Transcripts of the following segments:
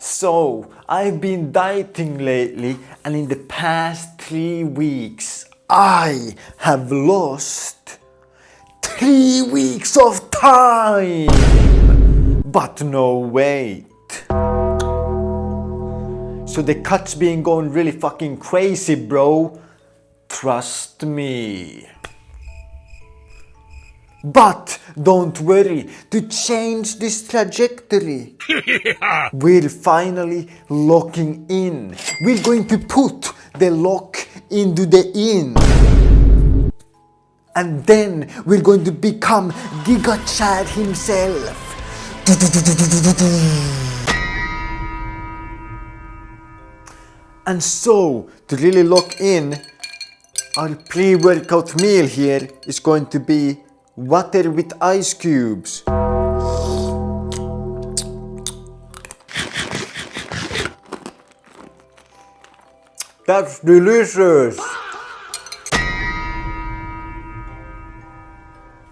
So, I've been dieting lately, and in the past 3 weeks, I have lost 3 weeks of time, but no weight. So the cut's been going really fucking crazy, bro. Trust me. But don't worry, to change this trajectory, we're finally locking in. We're going to put the lock into the in. And then we're going to become Giga Chad himself. And so, to really lock in, our pre-workout meal here is going to be water with ice cubes. That's delicious!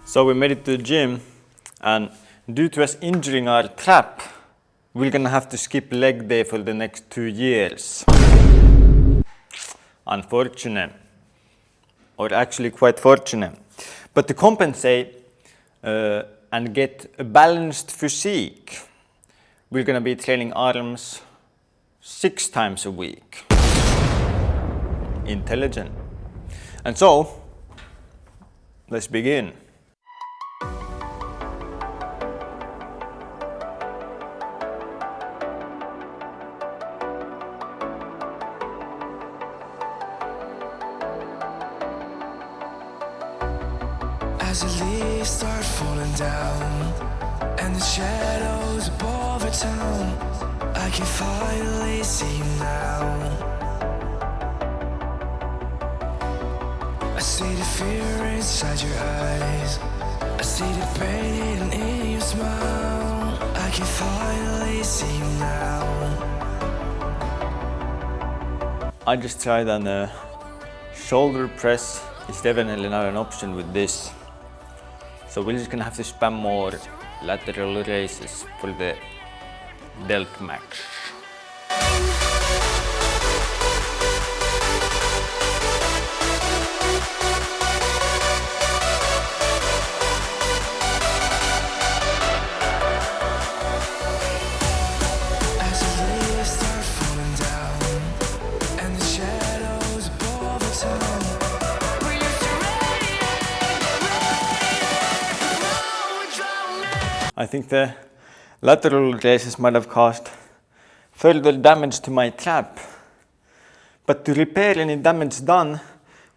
So we made it to the gym, and due to us injuring our trap, we're gonna have to skip leg day for the next 2 years. Unfortunate. Or actually quite fortunate. But to compensate and get a balanced physique, we're gonna be training arms 6 times a week. Intelligent. And so, let's begin. As the leaves start falling down and the shadows above the town, I can finally see you now. I see the fear inside your eyes, I see the pain in your smile. I can finally see you now. I just tried on a shoulder press. It's definitely not an option with this. So we're just gonna have to spam more lateral raises for the delt max. As the leaves start falling down and the shadows above the town, we used to I think the lateral raises might have caused further damage to my trap. But to repair any damage done,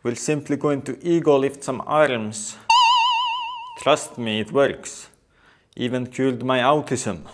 we're simply going to ego lift some arms. Trust me, it works. Even cured my autism.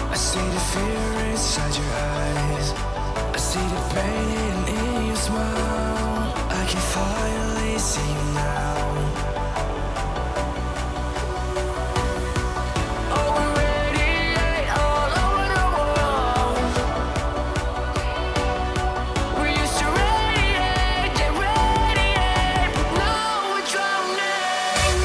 I see the fear inside your eyes, I see the pain in your smile. I can finally see you now. Oh, we radiate all over the world. We used to radiate, yeah, radiate, but now we're drowning.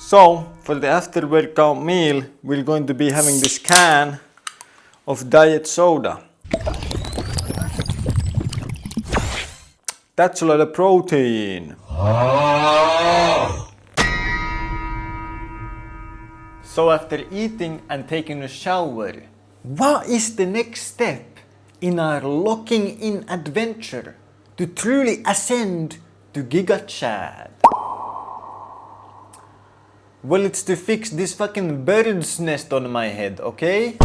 So, for the after workout meal, we're going to be having this can of diet soda. That's a lot of protein. So after eating and taking a shower, what is the next step in our locking in adventure to truly ascend to Giga Chad? Well, it's to fix this fucking bird's nest on my head, okay?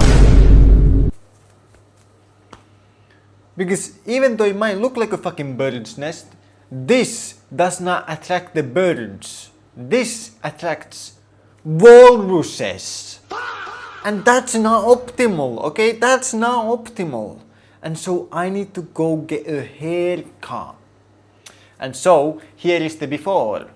Because even though it might look like a fucking bird's nest, this does not attract the birds. This attracts walruses. And that's not optimal, okay? That's not optimal. And so I need to go get a haircut. And so here is the before.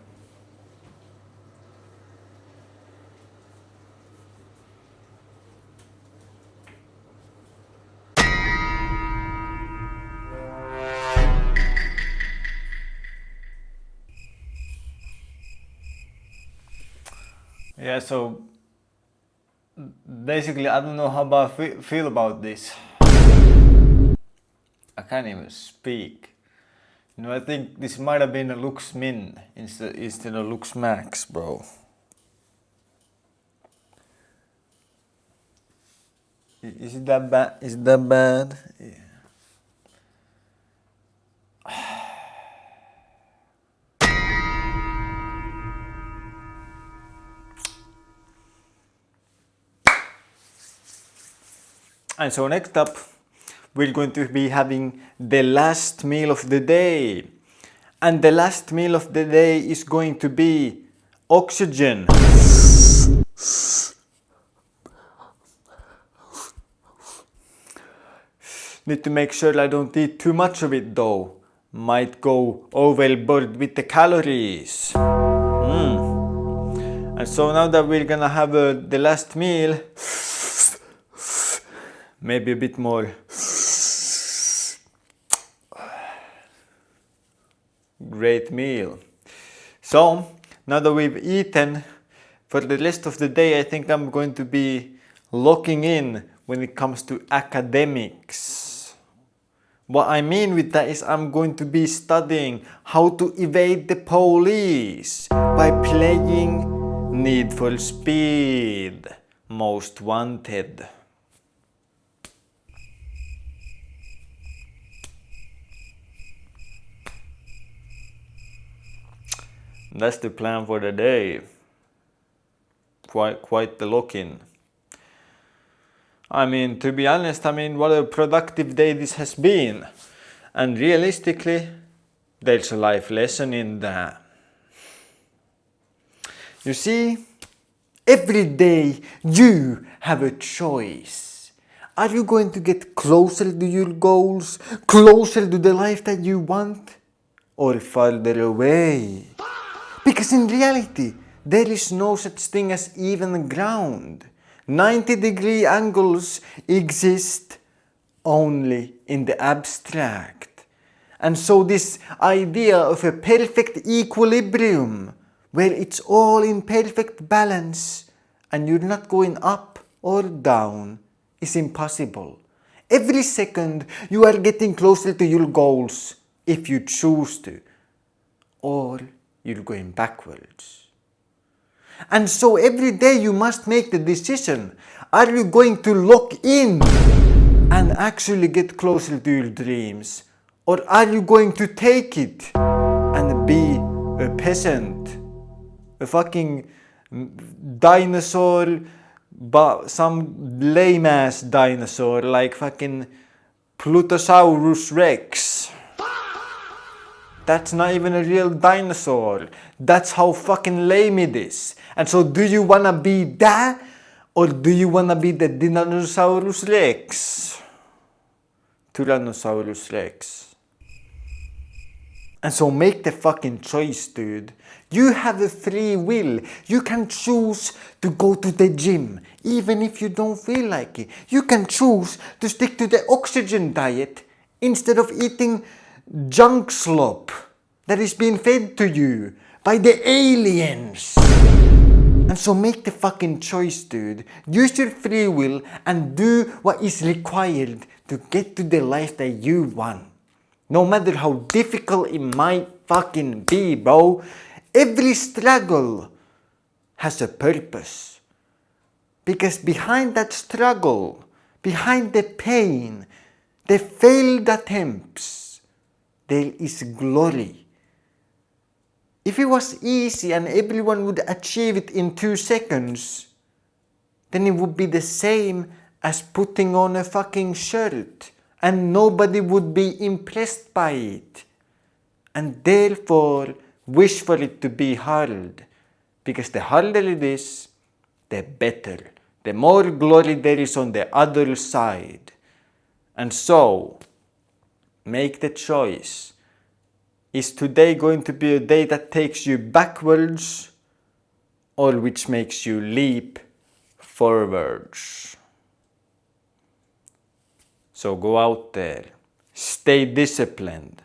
Yeah, so basically I don't know how I feel about this. I can't even speak. You know, I think this might have been a Lux Min instead of Lux Max, bro. Is it that bad? Is it that bad? Yeah. And so next up, we're going to be having the last meal of the day. And the last meal of the day is going to be oxygen. Need to make sure I don't eat too much of it though. Might go overboard with the calories. And so now that we're gonna have the last meal, maybe a bit more. Great meal. So, now that we've eaten, for the rest of the day I think I'm going to be locking in when it comes to academics. What I mean with that is I'm going to be studying how to evade the police by playing Need for Speed Most Wanted. That's the plan for the day. Quite the lock-in. I mean, to be honest, what a productive day this has been. And realistically, there's a life lesson in that. You see, every day you have a choice. Are you going to get closer to your goals, closer to the life that you want, or farther away? Because in reality, there is no such thing as even ground. 90-degree angles exist only in the abstract. And so this idea of a perfect equilibrium, where it's all in perfect balance and you're not going up or down, is impossible. Every second you are getting closer to your goals if you choose to, or you're going backwards. And so every day you must make the decision. Are you going to lock in and actually get closer to your dreams? Or are you going to take it and be a peasant? A fucking dinosaur, but some lame ass dinosaur like fucking Plutosaurus Rex. That's not even a real dinosaur. That's how fucking lame it is. And so do you wanna be that? Or do you wanna be the Tyrannosaurus Rex? Tyrannosaurus Rex. And so make the fucking choice, dude. You have a free will. You can choose to go to the gym, even if you don't feel like it. You can choose to stick to the oxygen diet instead of eating junk slop that is being fed to you by the aliens. And so make the fucking choice, dude. Use your free will and do what is required to get to the life that you want. No matter how difficult it might fucking be, bro. Every struggle has a purpose. Because behind that struggle, behind the pain, the failed attempts, there is glory. If it was easy and everyone would achieve it in 2 seconds, then it would be the same as putting on a fucking shirt and nobody would be impressed by it. And therefore, wish for it to be hard. Because the harder it is, the better. The more glory there is on the other side. And so, make the choice. Is today going to be a day that takes you backwards or which makes you leap forwards? So go out there, stay disciplined,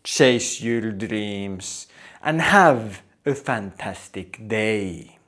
chase your dreams, and have a fantastic day.